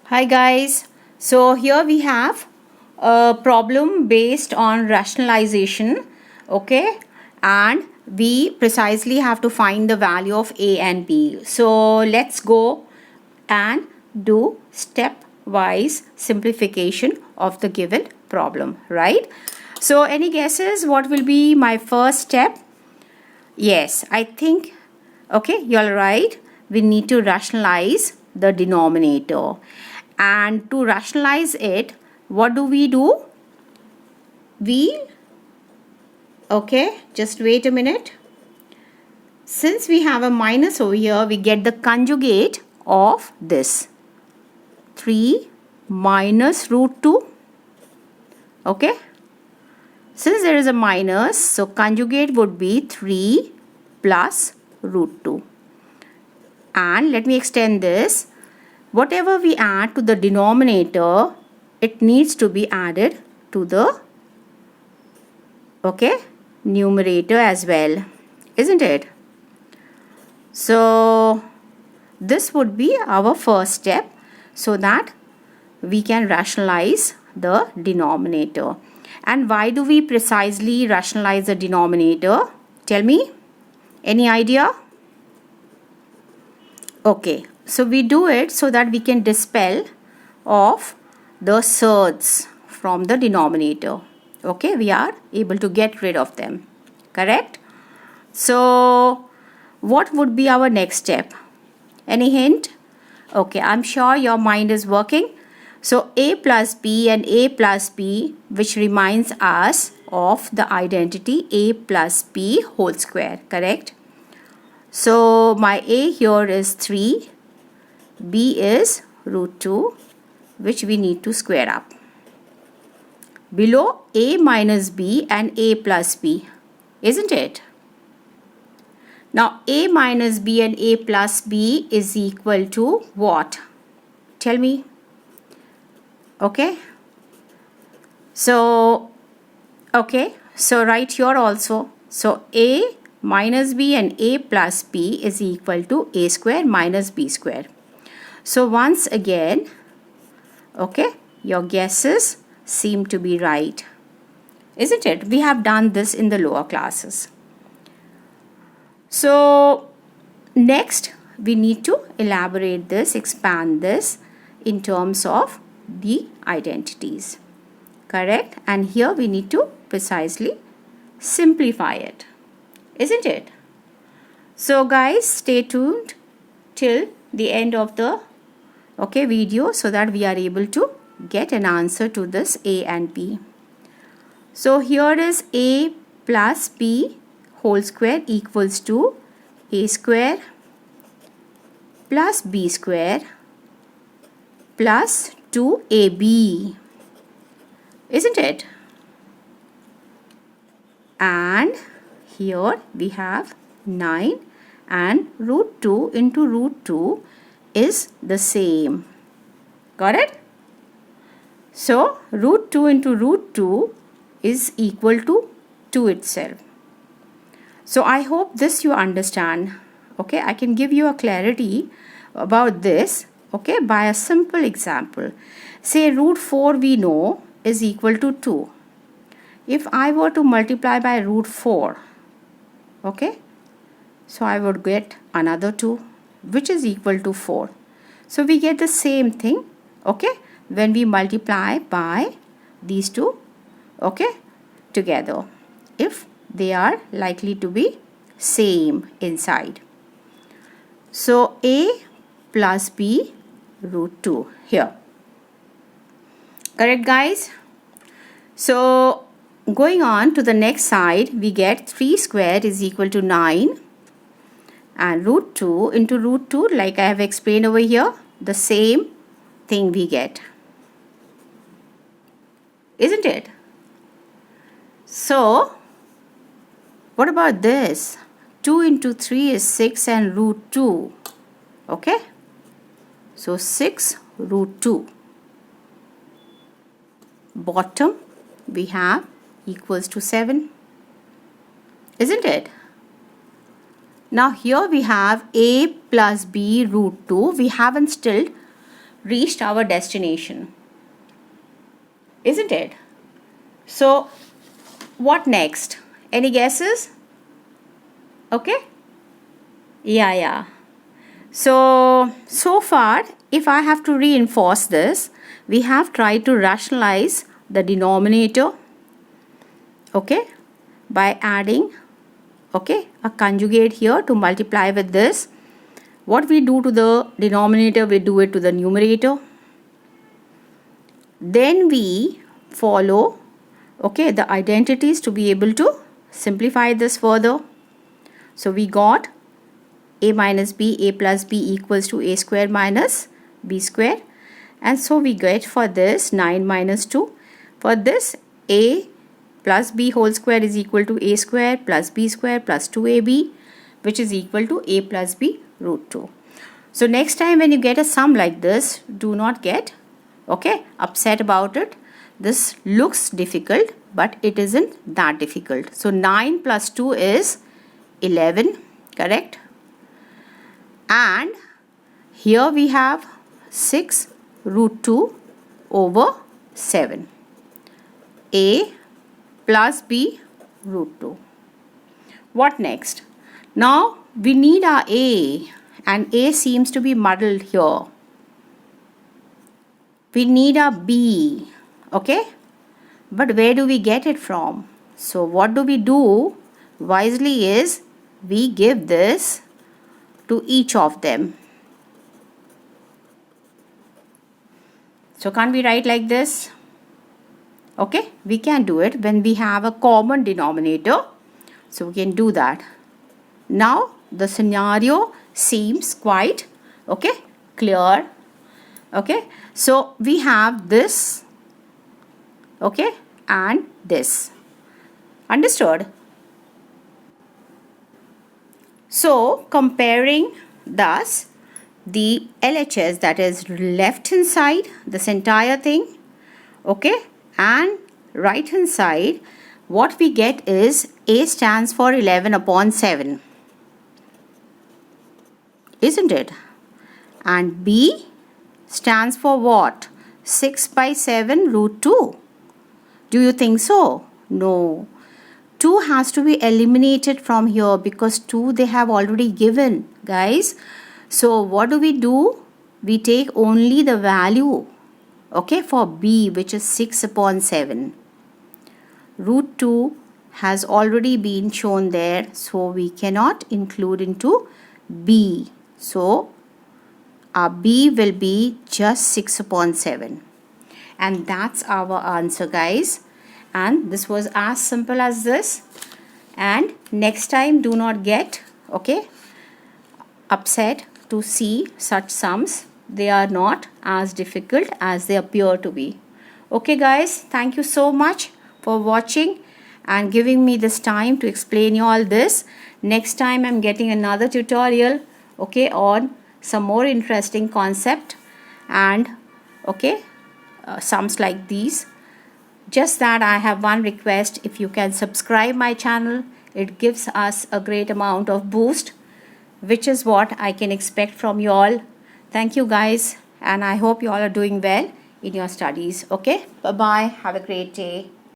Hi guys, so here we have a problem based on rationalization, okay, and we precisely have to find the value of a and b. So let's go and do stepwise simplification of the given problem, right? So any guesses what will be my first step? Yes, I think, okay, you're right. We need to rationalize the denominator. And to rationalize it, what do? Okay, just wait a minute. Since we have a minus over here, we get the conjugate of this. 3 minus root 2. Okay. Since there is a minus, so conjugate would be 3 plus root 2. And let me extend this. Whatever we add to the denominator, it needs to be added to the numerator as well, isn't it? So this would be our first step so that we can rationalize the denominator. And why do we precisely rationalize the denominator? Tell me. Any idea? Okay, so we do it so that we can dispel of the surds from the denominator. Okay, we are able to get rid of them. Correct? So what would be our next step? Any hint? Okay, I'm sure your mind is working. So a plus b and a plus b, which reminds us of the identity a plus b whole square, correct? So my a here is 3, b is root 2, which we need to square up. Below a minus b and a plus b, isn't it? Now a minus b and a plus b is equal to what? Tell me. Okay. So right here also. So a minus b and a plus b is equal to a square minus b square. So once again, okay, your guesses seem to be right, isn't it? We have done this in the lower classes. So next we need to elaborate this, expand this in terms of the identities, correct? And here we need to precisely simplify it, isn't it? So guys, stay tuned till the end of the video so that we are able to get an answer to this a and b. So here is a plus b whole square equals to a square plus b square plus 2ab, isn't it? And here we have 9 and root 2 into root 2 is the same. Got it? So root 2 into root 2 is equal to 2 itself. So I hope this you understand. Okay, I can give you a clarity about this, okay, by a simple example. Say root 4 we know is equal to 2. If I were to multiply by root 4, okay, so I would get another 2, which is equal to 4. So we get the same thing, okay, when we multiply by these two, okay, together, if they are likely to be same inside. So a plus b root 2 here. Correct, guys? So going on to the next side, we get 3 squared is equal to 9 and root 2 into root 2, like I have explained over here, the same thing we get, isn't it? So what about this? 2 into 3 is 6 and root 2, okay? So 6 root 2. Bottom we have equals to 7, isn't it? Now here we have a plus b root 2. We haven't still reached our destination, isn't it? So what next? Any guesses? Okay, yeah. So far, if I have to reinforce this, we have tried to rationalize the denominator, okay, by adding, okay, a conjugate here to multiply with this. What we do to the denominator, we do it to the numerator. Then we follow, okay, the identities to be able to simplify this further. So we got a minus b, a plus b equals to a square minus b square. And so we get for this 9 minus 2. For this, a plus b whole square is equal to a square plus b square plus 2ab, which is equal to a plus b root 2. So next time when you get a sum like this, do not get, okay, upset about it. This looks difficult, but it isn't that difficult. So 9 plus 2 is 11, correct? And here we have 6 root 2 over 7. A plus b root 2. What next? Now we need our a, and a seems to be muddled here. We need a b, okay? But where do we get it from? So what do we do wisely is we give this to each of them. So can't we write like this? Okay, we can do it when we have a common denominator. So we can do that. Now the scenario seems quite, okay, clear. Okay, so we have this, okay, and this. Understood? So comparing thus the LHS, that is left hand side, this entire thing, okay, and right hand side, what we get is A stands for 11 upon 7, isn't it? And B stands for what? 6 by 7 root 2. Do you think so? No. 2 has to be eliminated from here because 2 they have already given, guys. So what do? We take only the value, okay, for B, which is 6 upon 7. Root 2 has already been shown there, so we cannot include into B. So our B will be just 6 upon 7. And that's our answer, guys. And this was as simple as this. And next time do not get, okay, upset to see such sums. They are not as difficult as they appear to be. Okay guys, thank you so much for watching and giving me this time to explain you all this. Next time I'm getting another tutorial, okay, on some more interesting concept and okay, sums like these. Just that I have one request, if you can subscribe my channel, it gives us a great amount of boost, which is what I can expect from you all. Thank you guys, and I hope you all are doing well in your studies. Okay, bye bye, have a great day.